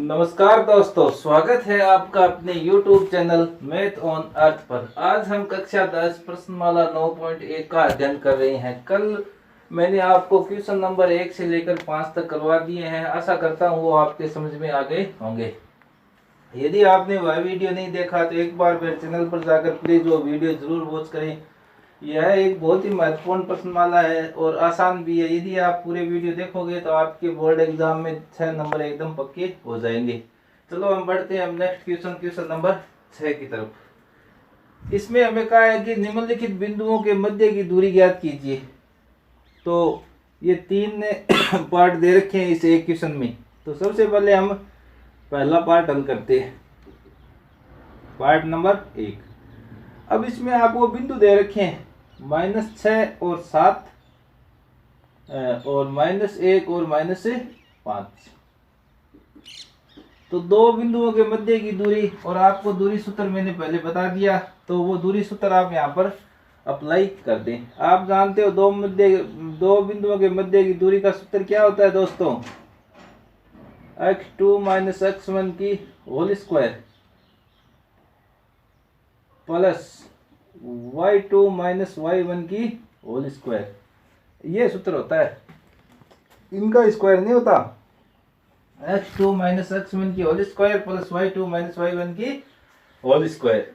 नमस्कार दोस्तों, स्वागत है आपका अपने YouTube channel math on earth पर। आज हम कक्षा 10 प्रश्नमाला 9.1 का अध्ययन कर रहे हैं। कल मैंने आपको क्वेश्चन नंबर 1 से लेकर 5 तक करवा दिए हैं। आशा करता हूँ वो आपके समझ में आ गए होंगे। यदि आपने वह वीडियो नहीं देखा तो एक बार मेरे चैनल पर जाकर प्लीज वो वीडियो जरूर वॉच करें। यह एक बहुत ही महत्वपूर्ण प्रश्नमाला है और आसान भी है। यदि आप पूरे वीडियो देखोगे तो आपके बोर्ड एग्जाम में 6 नंबर एकदम पक्के हो जाएंगे। चलो हम बढ़ते हैं नेक्स्ट क्वेश्चन नंबर 6 की तरफ। इसमें हमें कहा है कि निम्नलिखित बिंदुओं के मध्य की दूरी ज्ञात कीजिए। तो ये 3 पार्ट दे रखे हैं इस एक क्वेश्चन में। तो सबसे पहले हम पहला पार्ट हल करते हैं, पार्ट नंबर 1। अब इसमें आपको बिंदु दे रखे हैं -6 और 7 और -1 और -5। तो दो बिंदुओं के मध्य की दूरी, और आपको दूरी सूत्र मैंने पहले बता दिया, तो वो दूरी सूत्र आप यहाँ पर अप्लाई कर दें। आप जानते हो दो बिंदुओं के मध्य की दूरी का सूत्र क्या होता है दोस्तों? x2 - x1 की whole square plus y2 - y1 की होल स्क्वायर, ये सूत्र होता है। इनका स्क्वायर नहीं होता। x2 - x1 की whole square plus y2 - y1 की होल स्क्वायर।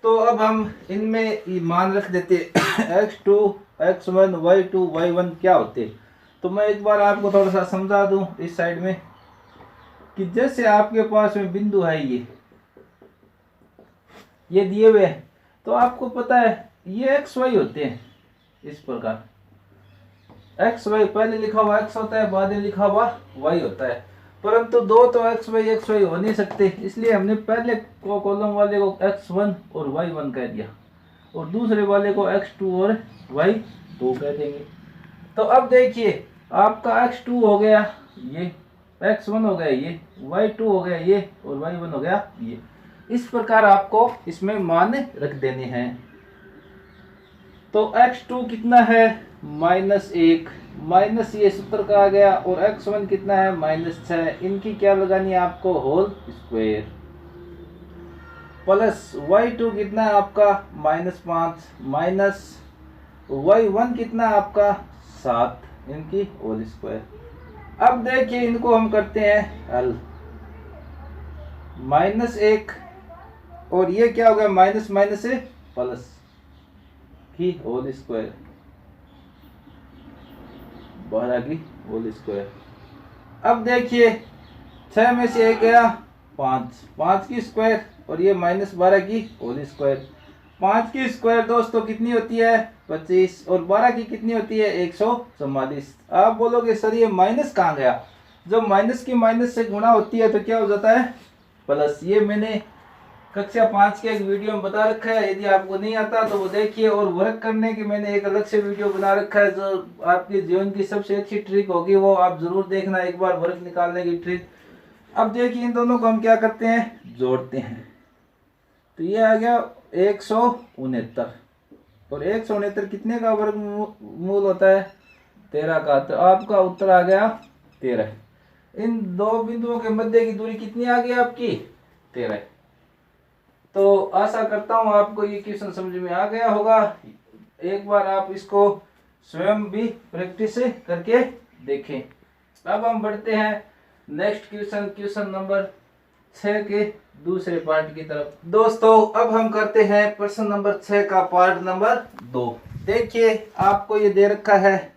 तो अब हम इनमें मान रख देते x2 x1 y2 y1 क्या होते। तो मैं एक बार आपको थोड़ा सा समझा दूं इस साइड में कि जैसे आपके पास में बिंदु है, ये दिए हुए हैं, तो आपको पता है ये एक्स वाई होते हैं। इस प्रकार एक्स वाई पहले लिखा हुआ एक्स होता है, बाद में लिखा हुआ वाई होता है। परंतु दो तो एक्स वाई हो नहीं सकते, इसलिए हमने पहले को कॉलम वाले को x1 और y1 कह दिया और दूसरे वाले को x2 और y2 कह देंगे। तो अब देखिए आपका x2 हो गया ये, x1 हो गया ये, y2 हो गया ये और y1 हो गया ये। इस प्रकार आपको इसमें मान रख देने हैं। तो x2 कितना है -1, माइनस ये सूत्र का आ गया, और x1 कितना है -6। इनकी क्या लगानी है आपको? Whole square. प्लस y2 कितना है आपका -5, माइनस y1 कितना है आपका 7, इनकी होल स्क्वायर। अब देखिए इनको हम करते हैं हल। -1 और ये क्या हो गया माइनस माइनस से प्लस की होल स्क्वायर, 12 की होल स्क्वायर। अब देखिए 6 में से 1 गया 5 की स्क्वायर, और ये -12 की होल स्क्वायर। 5 की स्क्वायर दोस्तों कितनी होती है 25, और 12 की कितनी होती है 144। आप बोलोगे सर ये माइनस कहाँ गया? जब माइनस की माइनस से गुणा होती है तो क्या हो जाता है प्लस। ये मैंने कक्षा 5 के एक वीडियो में बता रखा है, यदि आपको नहीं आता तो वो देखिए। और वर्क करने की मैंने एक अलग से वीडियो बना रखा है, जो आपके जीवन की सबसे अच्छी ट्रिक होगी, वो आप जरूर देखना एक बार, वर्क निकालने की ट्रिक। अब देखिए इन दोनों को हम क्या करते हैं, जोड़ते हैं। तो ये आ गया 169, और 169 कितने का वर्गमूल होता है 13 का। तो आपका उत्तर आ गया 13। इन दो बिंदुओं के मध्य की दूरी कितनी आ गई आपकी 13। तो आशा करता हूँ आपको ये क्वेश्चन समझ में आ गया होगा। एक बार आप इसको स्वयं भी प्रैक्टिस करके देखें। अब हम बढ़ते हैं नेक्स्ट क्वेश्चन नंबर 6 के दूसरे पार्ट की तरफ। दोस्तों अब हम करते हैं प्रश्न नंबर 6 का पार्ट नंबर 2। देखिए आपको ये दे रखा है,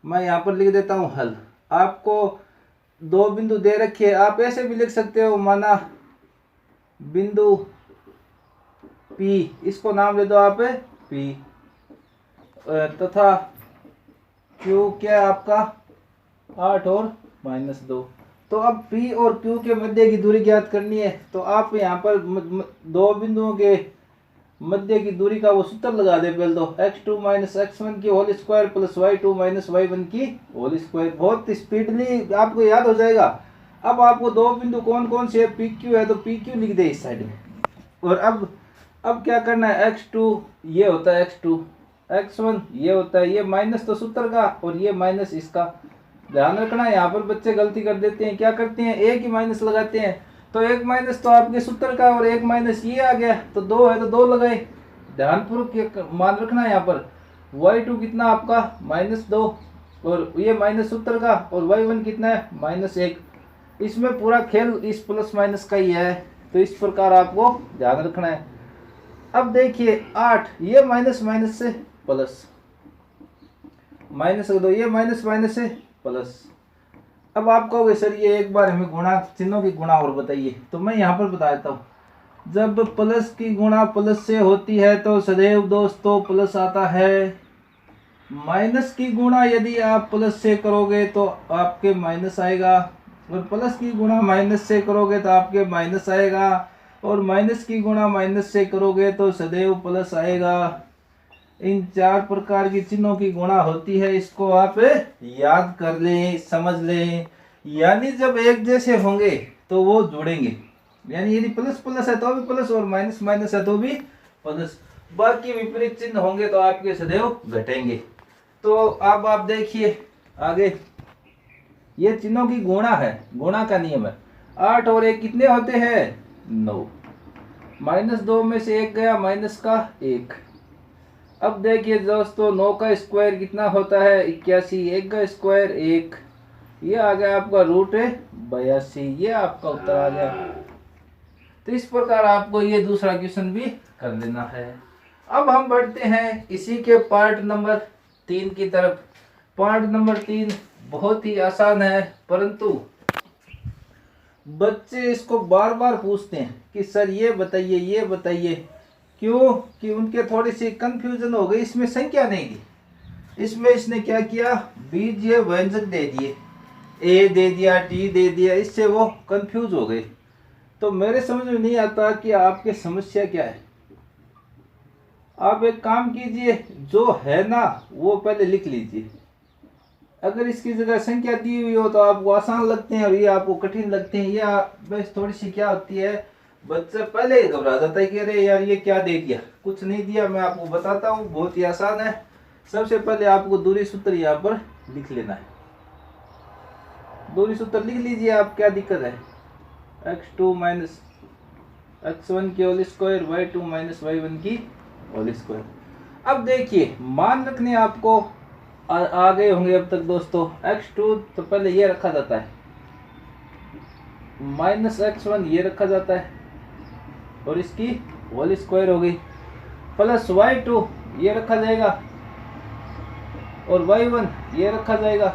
मैं यहाँ पर लिख देता हूँ हल। आपको दो बिंदु दे रखे हैं, आप ऐसे भी लिख सकते हो, माना बिंदु P, इसको नाम ले दो आप P, तथा Q क्या है आपका 8 और -2। तो अब P और Q के मध्य की दूरी ज्ञात करनी है। तो आप यहाँ पर दो बिंदुओं के मध्य की दूरी का वो सूत्र लगा दे पहले तो, x2 - x1 की whole square plus y2 - y1 की होल स्क्वायर। बहुत स्पीडली आपको याद हो जाएगा। अब आपको दो बिंदु कौन कौन से है, PQ है, तो PQ लिख दे इस साइड में। और अब क्या करना है, x2 ये होता है x2, x1 ये होता है, ये माइनस तो सूत्र का और ये माइनस इसका, ध्यान रखना, यहाँ पर बच्चे गलती कर देते हैं, क्या करते हैं एक ही माइनस लगाते हैं, तो एक माइनस तो आपके सूत्र का और एक माइनस ये आ गया, तो 2 है तो 2 लगाए। ध्यानपूर्वक मान रखना, यहाँ पर y2 कितना आपका -2 और ये माइनस सूत्र का, और y1 कितना है -1। इसमें पूरा खेल इस प्लस माइनस का ही है, तो इस प्रकार आपको ध्यान रखना है। अब देखिए 8, ये माइनस माइनस से प्लस, माइनस कर दो, ये माइनस माइनस से प्लस। अब आप कहोगे सर ये एक बार हमें गुणा चिन्हों की गुणा और बताइए, तो मैं यहाँ पर बता देता हूँ। जब प्लस की गुणा प्लस से होती है तो सदैव दोस्तों प्लस आता है। माइनस की गुणा यदि आप प्लस से करोगे तो आपके माइनस आएगा, और प्लस की गुणा माइनस से करोगे तो आपके माइनस आएगा, और माइनस की गुणा माइनस से करोगे तो सदैव प्लस आएगा। इन 4 प्रकार की चिन्हों की गुणा होती है, इसको आप याद कर लें, समझ लें। यानी जब एक जैसे होंगे तो वो जुड़ेंगे, यानी यदि प्लस प्लस है तो भी प्लस और माइनस माइनस है तो भी प्लस, बाकी विपरीत चिन्ह होंगे तो आपके सदैव घटेंगे। तो अब आप देखिए आगे, ये चिन्हों की गुणा है, गुणा का नियम है। 8 और 1 कितने होते हैं 9, -2 में से 1 गया माइनस का 1। अब देखिए दोस्तों 9 का स्क्वायर कितना होता है 81, 1 का स्क्वायर 1, ये आ गया आपका √82, ये आपका उत्तर आ गया। तो इस प्रकार आपको ये दूसरा क्वेश्चन भी कर लेना है। अब हम बढ़ते हैं इसी के पार्ट नंबर 3 की तरफ। पार्ट नंबर 3 बहुत ही आसान है, परंतु बच्चे इसको बार बार पूछते हैं कि सर ये बताइए। क्यों कि उनके थोड़ी सी कंफ्यूजन हो गई, इसमें संख्या नहीं दी, इसमें इसने क्या किया बीजीय व्यंजक दे दिए, ए दे दिया, टी दे दिया, इससे वो कंफ्यूज हो गए। तो मेरे समझ में नहीं आता कि आपकी समस्या क्या है। आप एक काम कीजिए, जो है ना वो पहले लिख लीजिए। अगर इसकी जगह संख्या दी हुई हो तो आपको आसान लगते हैं और ये आपको कठिन लगते हैं, या बस थोड़ी सी क्या होती है, बच्चा पहले ही घबरा जाता है कि अरे यार ये क्या दे दिया, कुछ नहीं दिया। मैं आपको बताता हूँ, बहुत ही आसान है। सबसे पहले आपको दूरी सूत्र यहाँ पर लिख लेना है। दूरी सूत्र लिख लीजिए आप, क्या दिक्कत है, x2 माइनस x1 की whole square, y2 minus y1 की होल स्क्वायर। अब देखिए मान रखने आपको आ गए होंगे अब तक दोस्तों। x2 तो पहले ये रखा जाता है, माइनस x1 ये रखा जाता है, और इसकी होल स्क्वायर हो गई, प्लस y2 ये रखा जाएगा, और y1 ये रखा जाएगा,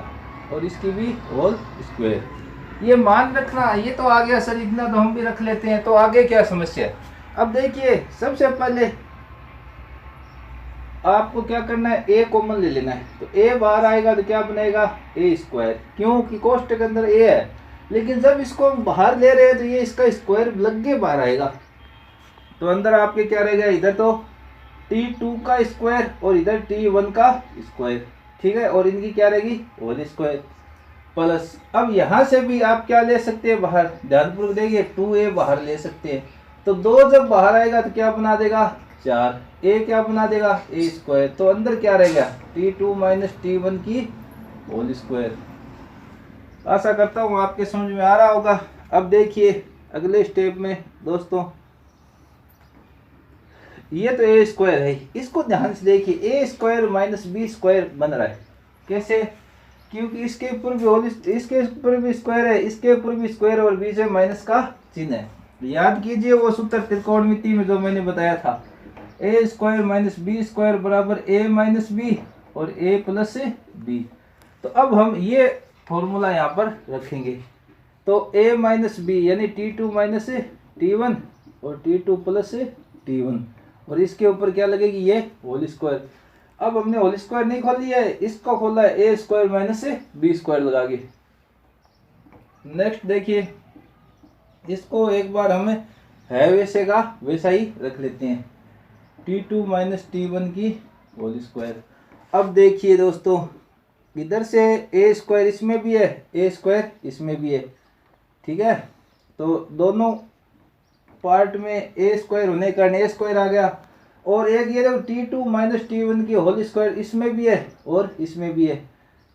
और इसकी भी होल स्क्वायर। ये मान रखना, ये तो आ गया सर, इतना तो हम भी रख लेते हैं। तो आगे क्या समस्या है। अब देखिए सबसे पहले आपको क्या करना है, ए कॉमन ले लेना है। तो ए बाहर आएगा तो क्या बनेगा ए स्क्वायर, क्योंकि कोष्टक के अंदर ए है, लेकिन जब इसको हम बाहर ले रहे हैं तो ये इसका स्क्वायर लग के बाहर आएगा। तो अंदर आपके क्या रहेगा, इधर तो t2 का स्क्वायर और इधर t1 का स्क्वायर, ठीक है, और इनकी क्या रहेगी होल स्क्वायर प्लस। अब यहाँ से भी आप क्या ले सकते हैं बाहर, ध्यानपूर्वक देखिए 2a बाहर ले सकते हैं। तो 2 जब बाहर आएगा तो क्या बना देगा 4, a क्या बना देगा a स्क्वायर। तो अंदर क्या रहेगा t2 माइनस t1 की होल स्क्वायर। आशा करता हूँ आपके समझ में आ रहा होगा। अब देखिए अगले स्टेप में दोस्तों, ये तो ए स्क्वायर है, इसको ध्यान से देखिए, ए स्क्वायर माइनस बी स्क्वायर बन रहा है। कैसे, क्योंकि इसके ऊपर भी होल, इसके ऊपर भी स्क्वायर है, इसके ऊपर भी स्क्वायर, और बीच में माइनस का चिन्ह है। याद कीजिए वो सूत्र त्रिकोणमिति में जो मैंने बताया था, ए स्क्वायर माइनस बी स्क्वायर बराबर ए माइनस बी और ए प्लस बी। तो अब हम ये फॉर्मूला यहाँ पर रखेंगे। तो a माइनस बी यानी t2 माइनस t1 और t2 प्लस t1, और इसके ऊपर क्या लगेगी ये होल स्क्वायर। अब हमने होल स्क्वायर नहीं खोल लिया है, इसको खोला है ए स्क्वायर माइनस बी स्क्वायर लगा के। नेक्स्ट देखिए, इसको एक बार हमें है वैसे का वैसा ही रख लेते हैं, t2 माइनस t1 की होल स्क्वायर। अब देखिए दोस्तों, इधर से ए स्क्वायर इसमें भी है, ए स्क्वायर इसमें भी है, ठीक है। तो दोनों पार्ट में ए स्क्वायर होने के कारण ए स्क्वायर आ गया, और एक ये देखो t2 माइनस t1 की होल स्क्वायर इसमें भी है और इसमें भी है।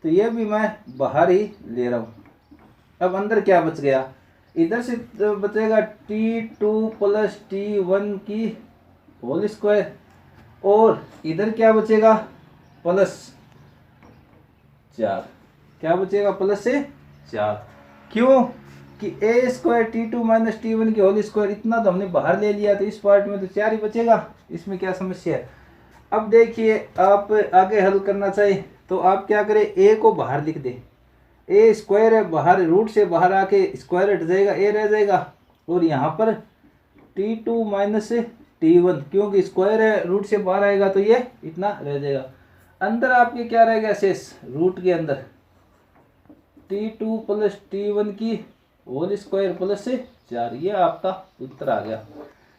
तो ये भी मैं बाहर ही ले रहा हूँ। अब अंदर क्या बच गया, इधर से बचेगा T2 प्लस T1 की होल स्क्वायर, और इधर क्या बचेगा प्लस 4, क्या बचेगा प्लस से 4। क्यों कि ए स्क्वायर T2 माइनस T1 की होल स्क्वायर इतना तो हमने बाहर ले लिया, तो इस पार्ट में तो 4 ही बचेगा, इसमें क्या समस्या है। अब देखिए आप आगे हल करना चाहिए तो आप क्या करें, ए को बाहर लिख दें, ए स्क्वायर है बाहर, रूट से बाहर आके स्क्वायर हट जाएगा, ए रह जाएगा, और यहाँ पर T2 माइनस T1 क्योंकि स्क्वायर है रूट से बाहर आएगा तो ये इतना रह जाएगा। अंदर आपके क्या रहेगा शेष, रूट के अंदर T2 प्लस T1 की होल स्क्वायर प्लस 4, ये आपका उत्तर आ गया।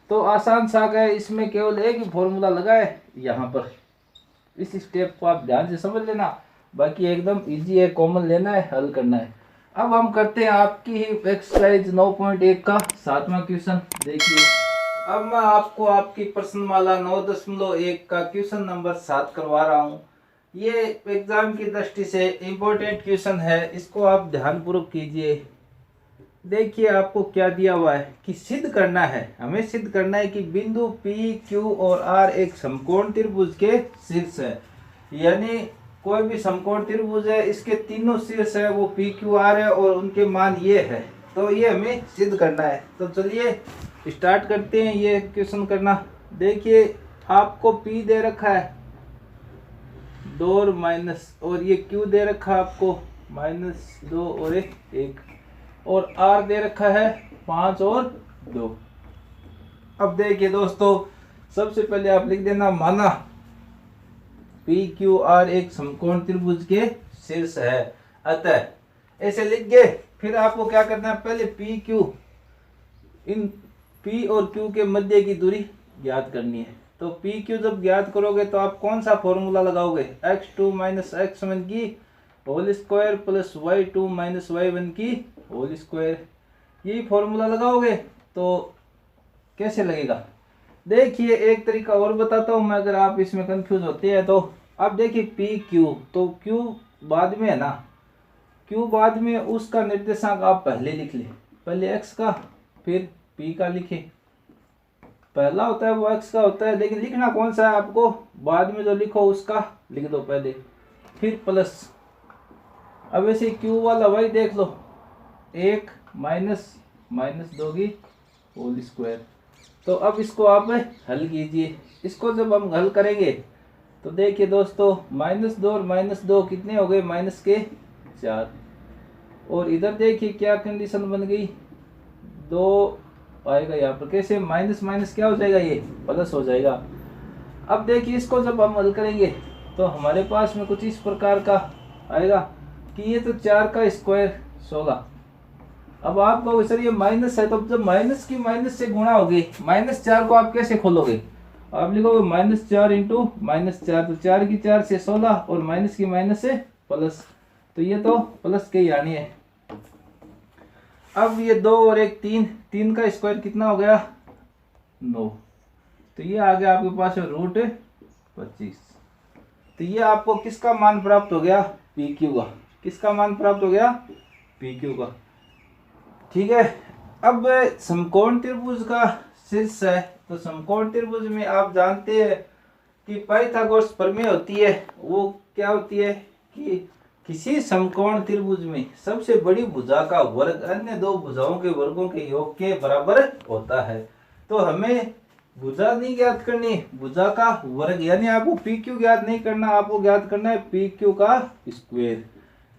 तो आसान सा है, इसमें केवल एक ही फॉर्मूला लगा है यहाँ पर, इस स्टेप को आप ध्यान से समझ लेना, बाकी एकदम इजी है, कॉमन लेना है, हल करना है। अब हम करते हैं आपकी ही एक्सरसाइज 9.1 का 7वां क्वेश्चन। देखिए अब मैं आपको आपकी प्रश्नमाला 9.1 का क्वेश्चन नंबर 7 करवा रहा हूँ। ये एग्जाम की दृष्टि से इम्पोर्टेंट क्वेश्चन है, इसको आप ध्यानपूर्वक कीजिए। देखिए आपको क्या दिया हुआ है कि सिद्ध करना है, हमें सिद्ध करना है कि बिंदु पी क्यू और आर एक समकोण त्रिभुज के शीर्ष है, यानी कोई भी समकोण त्रिभुज है, इसके तीनों शीर्ष है वो पी क्यू आर है और उनके मान ये है, तो ये हमें सिद्ध करना है। तो चलिए स्टार्ट करते हैं ये क्वेश्चन करना। देखिए आपको पी दे रखा है 2 और माइनस, और ये क्यू दे रखा है आपको -2 और 1, और आर दे रखा है 5 और 2। अब देखिए दोस्तों सबसे पहले आप लिख देना, माना पी क्यू आर एक समकोण त्रिभुज के शीर्ष है, अतः ऐसे लिख गए। फिर आपको क्या करना है, पहले पी क्यू, इन पी और क्यू के मध्य की दूरी ज्ञात करनी है। तो पी क्यू जब ज्ञात करोगे तो आप कौन सा फॉर्मूला लगाओगे, x2 माइनस x1 की whole square plus y2 minus y1 की होल स्क्वायर, यही फॉर्मूला लगाओगे। तो कैसे लगेगा, देखिए एक तरीका और बताता हूँ मैं, अगर आप इसमें कंफ्यूज होते हैं तो। अब देखिए पी क्यू, तो क्यू बाद में है ना, क्यू बाद में, उसका निर्देशांक आप पहले लिख लें, पहले x का फिर p का लिखें, पहला होता है वो x का होता है, लेकिन लिखना कौन सा है आपको, बाद में जो लिखो उसका लिख दो पहले, फिर प्लस। अब ऐसे क्यू वाला y देख लो, 1 माइनस 2 की होल स्क्वायर। तो अब इसको आप हल कीजिए, इसको जब हम हल करेंगे तो देखिए दोस्तों -2 और -2 कितने हो गए, -4, और इधर देखिए क्या कंडीशन बन गई, 2 आएगा यहाँ पर, कैसे माइनस माइनस क्या हो जाएगा, ये प्लस हो जाएगा। अब देखिए इसको जब हम हल करेंगे तो हमारे पास में कुछ इस प्रकार का आएगा कि ये तो 4 का स्क्वायर 16। अब आप कहोगे सर ये माइनस है, तो जब माइनस की माइनस से गुणा होगी, -4 को आप कैसे खोलोगे, आप लिखोगे -4 इंटू -4, तो 4 की 4 से 16 और माइनस की माइनस से प्लस, तो ये तो प्लस के यानी है। अब ये 2 और 1 3 का स्क्वायर कितना हो गया 9, तो ये आ गया आपके पास √25। तो ये आपको किसका मान प्राप्त हो गया, पी क्यू का, किसका मान प्राप्त हो गया, पी क्यू का। ठीक है, अब समकोण त्रिभुज का शीर्ष है, तो समकोण त्रिभुज में आप जानते हैं कि पाइथागोरस प्रमेय होती है। वो क्या होती है कि किसी समकोण त्रिभुज में सबसे बड़ी भुजा का वर्ग अन्य दो भुजाओं के वर्गों के योग के बराबर होता है। तो हमें भुजा नहीं ज्ञात करनी, भुजा का वर्ग, यानी आपको पी क्यू ज्ञात नहीं करना, आपको ज्ञात करना है पी क्यू का स्क्वायर।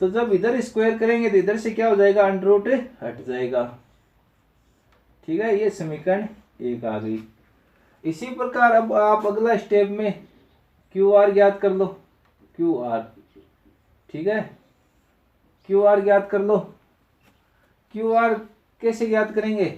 तो जब इधर स्क्वायर करेंगे तो इधर से क्या हो जाएगा, √ हट जाएगा। ठीक है, ये समीकरण 1 आ गई। इसी प्रकार अब आप अगला स्टेप में क्यू आर ज्ञात कर लो, क्यू आर। ठीक है, क्यू आर ज्ञात कर लो। क्यू आर कैसे ज्ञात करेंगे,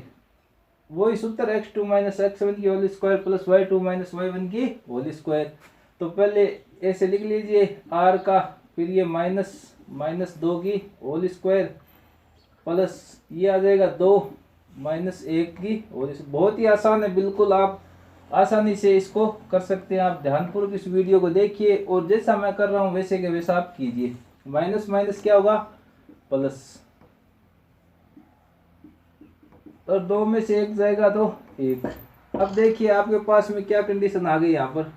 वही सूत्र x2 माइनस x1 की whole square plus y2 minus y1 की होल स्क्वायर। तो पहले ऐसे लिख लीजिए r का, फिर ये -2 की होल स्क्वायर प्लस ये आ जाएगा 2 -1 की होल। बहुत ही आसान है, बिल्कुल आप आसानी से इसको कर सकते हैं। आप ध्यानपूर्वक इस वीडियो को देखिए और जैसा मैं कर रहा हूँ वैसे के वैसा आप कीजिए। माइनस माइनस क्या होगा, प्लस, और 2 में से 1 जाएगा तो 1। अब देखिए आपके पास में क्या कंडीशन आ गई यहाँ पर,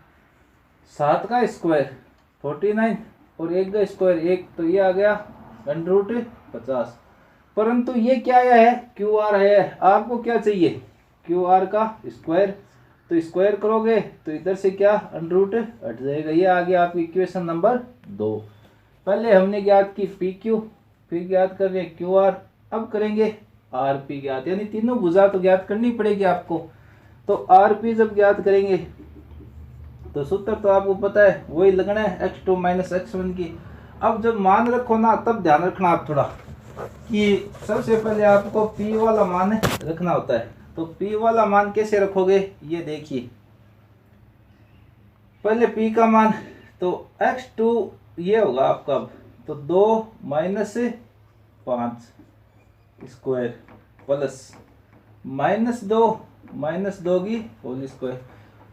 7 का स्क्वायर 49 और 1 का स्क्वायर 1, तो ये आ गया √50। परंतु ये क्या आया है, क्यू आर है। आपको क्या चाहिए, क्यू आर का स्क्वायर, तो स्क्वायर करोगे तो इधर से क्या √ हट जाएगा। ये आ गया आपकी इक्वेशन नंबर 2। पहले हमने ज्ञात की पी क्यू, फिर ज्ञात कर रहे क्यू आर, अब करेंगे आर पी ज्ञात, यानी तीनों भुजा तो ज्ञात करनी पड़ेगी आपको। तो आर पी जब ज्ञात करेंगे तो सूत्र तो आपको पता है, वही लगना है x2 - x1 की। अब जब मान रखो ना, तब ध्यान रखना आप थोड़ा कि सबसे पहले आपको p वाला मान रखना होता है। तो p वाला मान कैसे रखोगे, ये देखिए, पहले p का मान तो x2 ये होगा आपका, तो 2 - 5 स्क्वायर प्लस -2 की होल स्क्वायर।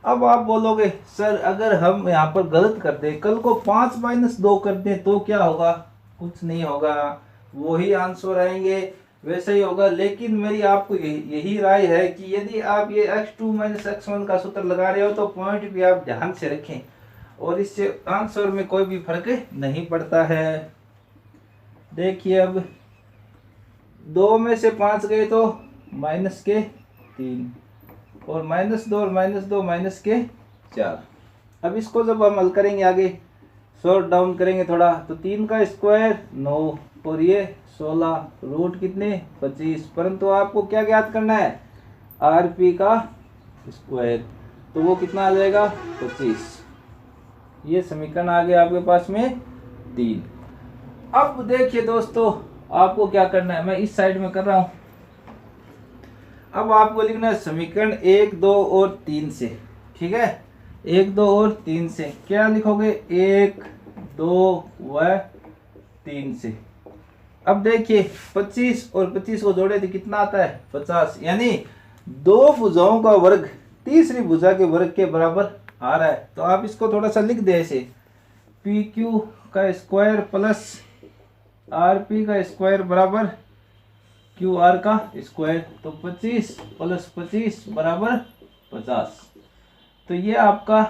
अब आप बोलोगे सर अगर हम यहाँ पर गलत कर दें, कल को 5 - 2 कर दें तो क्या होगा, कुछ नहीं होगा, वही आंसर आएंगे, वैसे ही होगा। लेकिन मेरी आपको यही राय है कि यदि आप ये x2 - x1 का सूत्र लगा रहे हो तो पॉइंट भी आप ध्यान से रखें, और इससे आंसर में कोई भी फर्क नहीं पड़ता है। देखिए अब 2 में से 5 गए तो -3, और -2 और -2 -4। अब इसको जब हम हल करेंगे आगे, शॉर्ट डाउन करेंगे थोड़ा, तो 3 का स्क्वायर 9 और ये 16, रूट कितने 25। परंतु आपको क्या ज्ञात करना है, आर पी का स्क्वायर, तो वो कितना आ जाएगा 25। ये समीकरण आ गया आपके पास में 3। अब देखिए दोस्तों आपको क्या करना है, मैं इस साइड में कर रहा हूं। अब आपको लिखना है समीकरण 1, 2 और 3 से, ठीक है। 1, 2 और 3 से क्या लिखोगे, 1, 2 व 3 से। अब देखिए 25 और 25 को जोड़े तो कितना आता है 50, यानी 2 भुजाओं का वर्ग तीसरी भुजा के वर्ग के बराबर आ रहा है। तो आप इसको थोड़ा सा लिख दे ऐसे, पी क्यू का स्क्वायर प्लस आर पी का स्क्वायर बराबर क्यू आर का स्क्वायर, तो 25 + 25 बराबर 50। तो ये आपका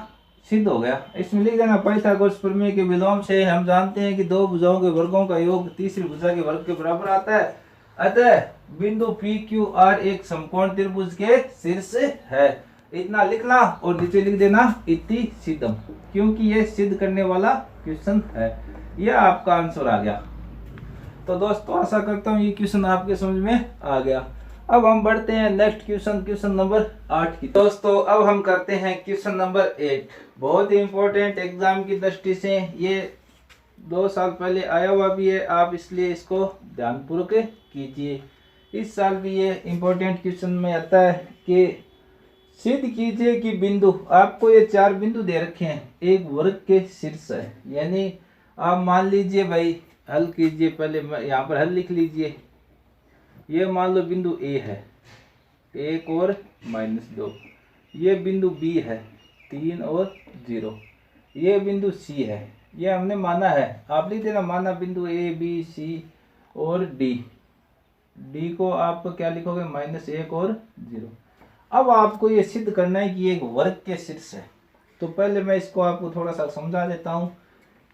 सिद्ध हो गया। इसमें लिख देना पाइथागोरस प्रमेय के विलोम से हम जानते हैं कि 2 भुजाओं के वर्गों का योग तीसरी भुजा के वर्ग के बराबर आता है। अतः बिंदु पी क्यू आर एक समकोण त्रिभुज के शीर्ष है। इतना लिखना और नीचे लिख देना इति सिद्धम, क्योंकि ये सिद्ध करने वाला क्वेश्चन है। यह आपका आंसर आ गया। तो दोस्तों आशा करता हूँ ये क्वेश्चन आपके समझ में आ गया। अब हम बढ़ते हैं नेक्स्ट क्वेश्चन, क्वेश्चन नंबर 8 की। दोस्तों अब हम करते हैं क्वेश्चन नंबर 8। बहुत ही इंपॉर्टेंट एग्जाम की दृष्टि से, ये 2 साल पहले आया हुआ भी है, आप इसलिए इसको ध्यानपूर्वक कीजिए। इस साल भी ये इंपॉर्टेंट क्वेश्चन में आता है कि सिद्ध कीजिए कि बिंदु, आपको ये 4 बिंदु दे रखे हैं, एक वर्ग के शीर्ष है। यानी आप मान लीजिए भाई, हल कीजिए, पहले यहाँ पर हल लिख लीजिए। ये मान लो बिंदु ए है, 1 और -2। ये बिंदु बी है, 3 और 0। ये बिंदु सी है, ये हमने माना है, आप लिख देना माना बिंदु ए बी सी और डी। डी को आप क्या लिखोगे, -1 और 0। अब आपको ये सिद्ध करना है कि ये एक वर्ग के शीर्ष है। तो पहले मैं इसको आपको थोड़ा सा समझा देता हूँ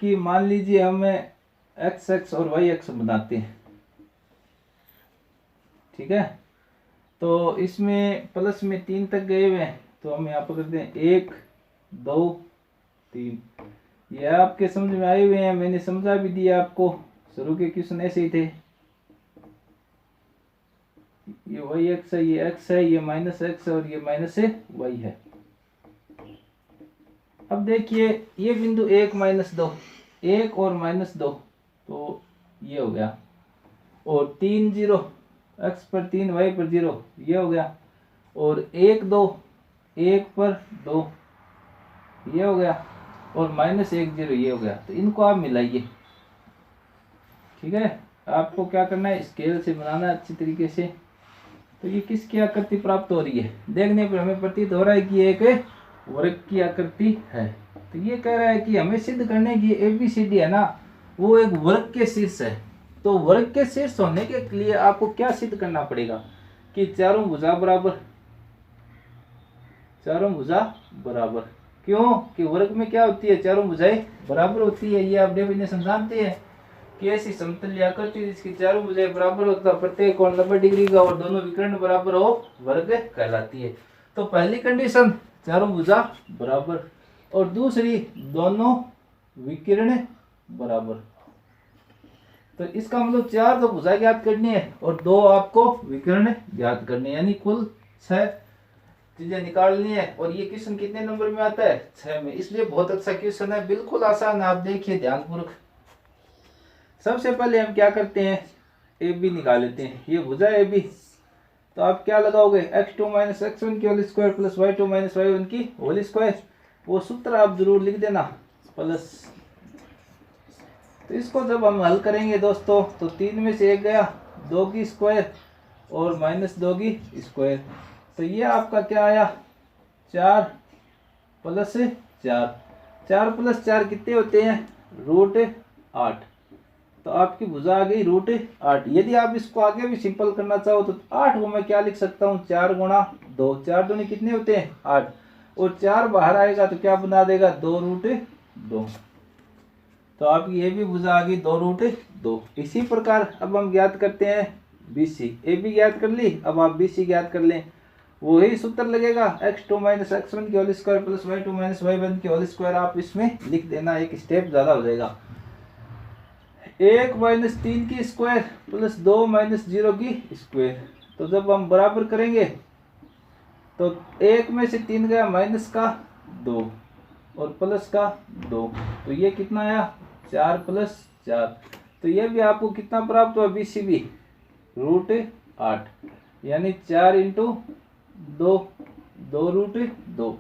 कि मान लीजिए हमें एक्स एक्स और वाई एक्स बनाते हैं, ठीक है। तो इसमें प्लस में 3 तक गए हुए हैं, तो हम यहाँ पर करते हैं 1 2 3। ये आपके समझ में आए हुए हैं, मैंने समझा भी दिया आपको, शुरू के क्वेश्चन ऐसे ही थे। ये वाई एक्स है, ये एक्स है, ये -x है और ये -y है। अब देखिए ये बिंदु 1 -2, 1 और -2, तो ये हो गया, और 3 0, x पर 3 y पर 0, ये हो गया, और 1 2, 1 पर 2, ये हो गया, और -1 0, ये हो गया। तो इनको आप मिलाइए, ठीक है। आपको क्या करना है, स्केल से बनाना है अच्छी तरीके से। तो ये किसकी आकृति प्राप्त हो रही है, देखने पर हमें प्रतीत हो रहा है कि ये एक वर्ग की आकृति है। तो ये कह रहा है कि हमें सिद्ध करने की ABCD है ना, वो एक वर्ग के शीर्ष है। तो वर्ग के शीर्ष होने के लिए आपको क्या सिद्ध करना पड़ेगा कि चारों भुजा बराबर, चारों भुजा बराबर। क्यों कि वर्ग में क्या होती है, चारों भुजाएं बराबर होती है। ये आप डेफिनेशन जानते हैं कि ऐसी समतल आकृति जिसकी चारों भुजाएं बराबर होता, प्रत्येक कोण 90 डिग्री का और दोनों विकर्ण बराबर हो, वर्ग कहलाती है। तो पहली कंडीशन चारों भुजा बराबर, और दूसरी दोनों विकर्ण बराबर। तो इसका मतलब 4 तो भुजा ज्ञात करनी है और 2 आपको विकर्ण ज्ञात करने, यानी कुल 6 चीजें निकालनी है। और ये क्वेश्चन कितने नंबर में आता है, 6 में, इसलिए बहुत अच्छा क्वेश्चन है, बिल्कुल आसान है। आप देखिए ध्यानपूर्वक। सबसे पहले हम क्या करते हैं, ए बी निकाल लेते हैं। ये भुजा ए बी, तो आप क्या लगाओगे, x2 - x1 की whole square plus y2 - y1 की होल स्क्वायर। वो सूत्र आप जरूर लिख देना, प्लस। तो इसको जब हम हल करेंगे दोस्तों, तो 3 में से 1 गया, 2 की स्क्वायर और -2 की स्क्वायर। तो ये आपका क्या आया, 4 + 4। 4 + 4 कितने होते हैं, √8। तो आपकी भुजा आ गई √8। यदि आप इसको आगे भी सिंपल करना चाहो तो 8 को मैं क्या लिख सकता हूँ, 4 × 2। 4 दूनी कितने होते हैं, 8। और 4 बाहर आएगा तो क्या बना देगा, 2√2। तो आपकी ये भी भुजा आ गई 2√2। इसी प्रकार अब हम ज्ञात करते हैं BC। ए भी ज्ञात कर ली, अब आप BC ज्ञात कर लें। वही सूत्र लगेगा, x2 - x1 की whole square plus y2 - y1 की होल स्क्वायर। आप इसमें लिख देना, एक स्टेप ज़्यादा हो जाएगा। 1 - 3 की स्क्वायर प्लस 2 - 0 की स्क्वायर। तो जब हम बराबर करेंगे तो 1 में से 3 गया, -2 और +2। तो ये कितना आया, 4 + 4। तो ये भी आपको कितना प्राप्त हुआ, BCB √8, यानी 4 × 2, 2√2।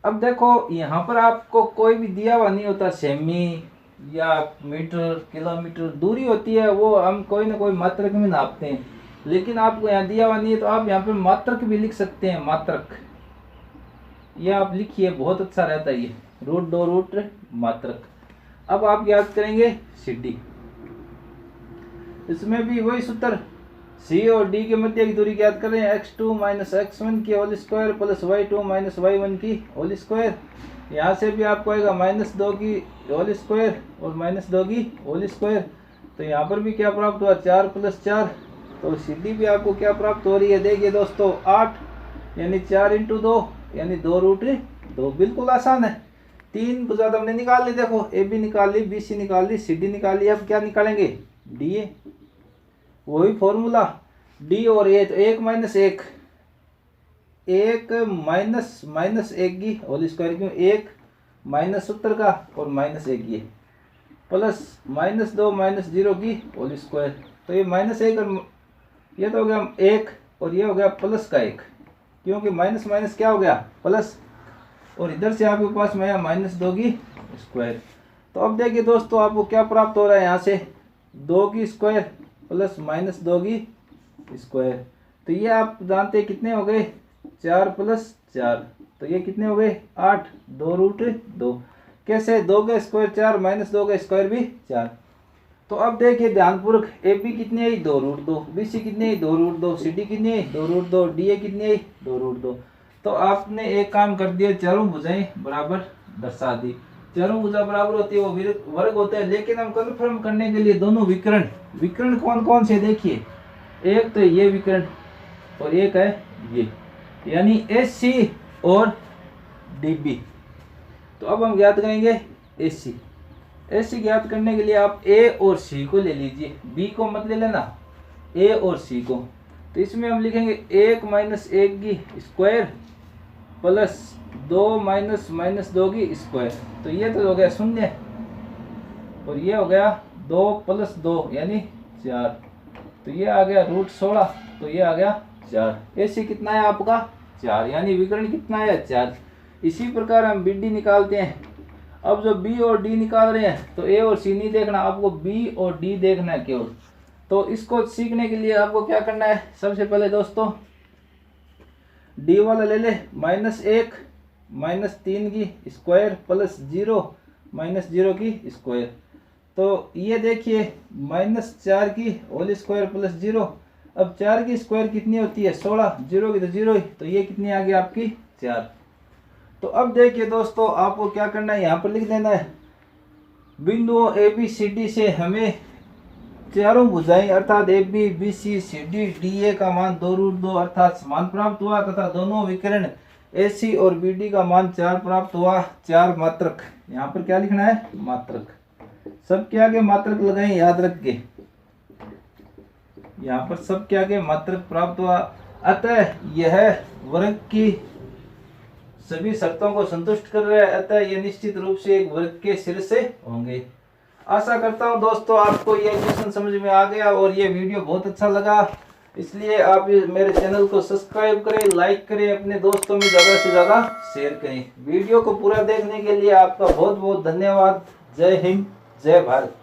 अब देखो यहाँ पर आपको कोई भी दिया हुआ नहीं होता, सेमी या मीटर, किलोमीटर दूरी होती है, वो हम कोई ना कोई मात्रक में नापते हैं। लेकिन आपको यहाँ दिया हुआ नहीं है, तो आप यहाँ पर मात्रक भी लिख सकते हैं, मात्रक। ये आप लिखिए, बहुत अच्छा रहता है ये, √2 मात्रक। अब आप याद करेंगे CD। इसमें भी वही सूत्र, C और D के मध्य की दूरी ज्ञात कर रहे हैं, x2 - x1 की whole square plus y2 - y1 की होल स्क्वायर। यहाँ से भी आपको आएगा -2 की होल स्क्वायर और -2 की होल स्क्वायर। तो यहाँ पर भी क्या प्राप्त हुआ, 4 + 4। तो CD भी आपको क्या प्राप्त हो रही है, देखिए दोस्तों, 8, यानी 4 × 2, यानी 2√2। बिल्कुल आसान है। 3 भुजा तो हमने निकाल ली, देखो AB निकाल ली, BC निकाल ली, CD निकाल ली। अब क्या निकालेंगे, DA। वही फॉर्मूला, D और A, तो 1 - 1, 1 - 1 की होल स्क्वायर। क्यों, 1 माइनस सूत्र का और -1 ये, प्लस -2 - 0 की होल स्क्वायर। तो ये -1 और ये तो हो गया 1 और ये हो गया प्लस का 1, क्योंकि माइनस माइनस क्या हो गया, प्लस। और इधर से आपके पास में आया -2 की स्क्वायर। तो अब देखिए दोस्तों, आपको क्या प्राप्त हो रहा है, यहाँ से 2 की स्क्वायर प्लस -2 की स्क्वायर। तो ये आप जानते हैं कितने हो गए, 4 + 4। तो ये कितने हो गए, 8, 2√2। कैसे, 2 का स्क्वायर 4, -2 का स्क्वायर भी 4। तो अब देखिए ध्यानपूर्वक, AB कितनी आई, 2√2, BC कितनी आई, 2√2, CD कितनी आई, 2√2, DA कितनी आई, 2√2। तो आपने एक काम कर दिया, चारों भुजाएं बराबर दर्शा दी। चारों भुजा बराबर होती है, वो वर्ग होता है। लेकिन हम कन्फर्म करने के लिए दोनों विकर्ण कौन कौन से, देखिए, एक तो ये विकर्ण और एक है ये, यानी AC और DB। तो अब हम ज्ञात करेंगे AC ज्ञात करने के लिए आप A और C को ले लीजिए, B को मत ले लेना, A और C को। तो इसमें हम लिखेंगे 1 - 1 की स्क्वायर प्लस 2 - -2 की स्क्वायर। तो ये तो हो गया 0 और ये हो गया 2 + 2 यानी 4। तो ये आ गया √16, तो ये आ गया 4। AC कितना है आपका, 4, यानी विकर्ण कितना है, 4। इसी प्रकार हम BD निकालते हैं। अब जो B और D निकाल रहे हैं, तो A और C नहीं देखना, आपको B और D देखना है केवल। तो इसको सीखने के लिए आपको क्या करना है, सबसे पहले दोस्तों D वाला ले ले, -1 - 3 की स्क्वायर प्लस 0 - 0 की स्क्वायर। तो ये देखिए -4 की होल स्क्वायर प्लस 0। अब 4 की स्क्वायर कितनी होती है 16, 0 की तो 0 ही, तो ये कितनी आ गई आपकी 4। तो अब देखिए दोस्तों आपको क्या करना है, यहाँ पर लिख देना है बिंदुओं ए बी सी डी से हमें चारों भुजाएं अर्थात A B B C C D D A का मान 2√2 अर्थात समान प्राप्त हुआ तथा दोनों विकर्ण ए सी और बी डी का मान 4 प्राप्त हुआ। 4 मात्रक, यहाँ पर क्या लिखना है मात्रक, सब के आगे मात्रक लगाएं याद रख के, यहाँ पर सब के आगे मात्रक प्राप्त हुआ। अतः यह वर्ग की सभी शर्तों को संतुष्ट कर रहे हैं, अतः ये निश्चित रूप से एक वर्ग के सिर से होंगे। आशा करता हूँ दोस्तों आपको ये क्वेश्चन समझ में आ गया और ये वीडियो बहुत अच्छा लगा, इसलिए आप मेरे चैनल को सब्सक्राइब करें, लाइक करें, अपने दोस्तों में ज़्यादा से ज़्यादा शेयर करें। वीडियो को पूरा देखने के लिए आपका बहुत बहुत धन्यवाद। जय हिंद, जय भारत।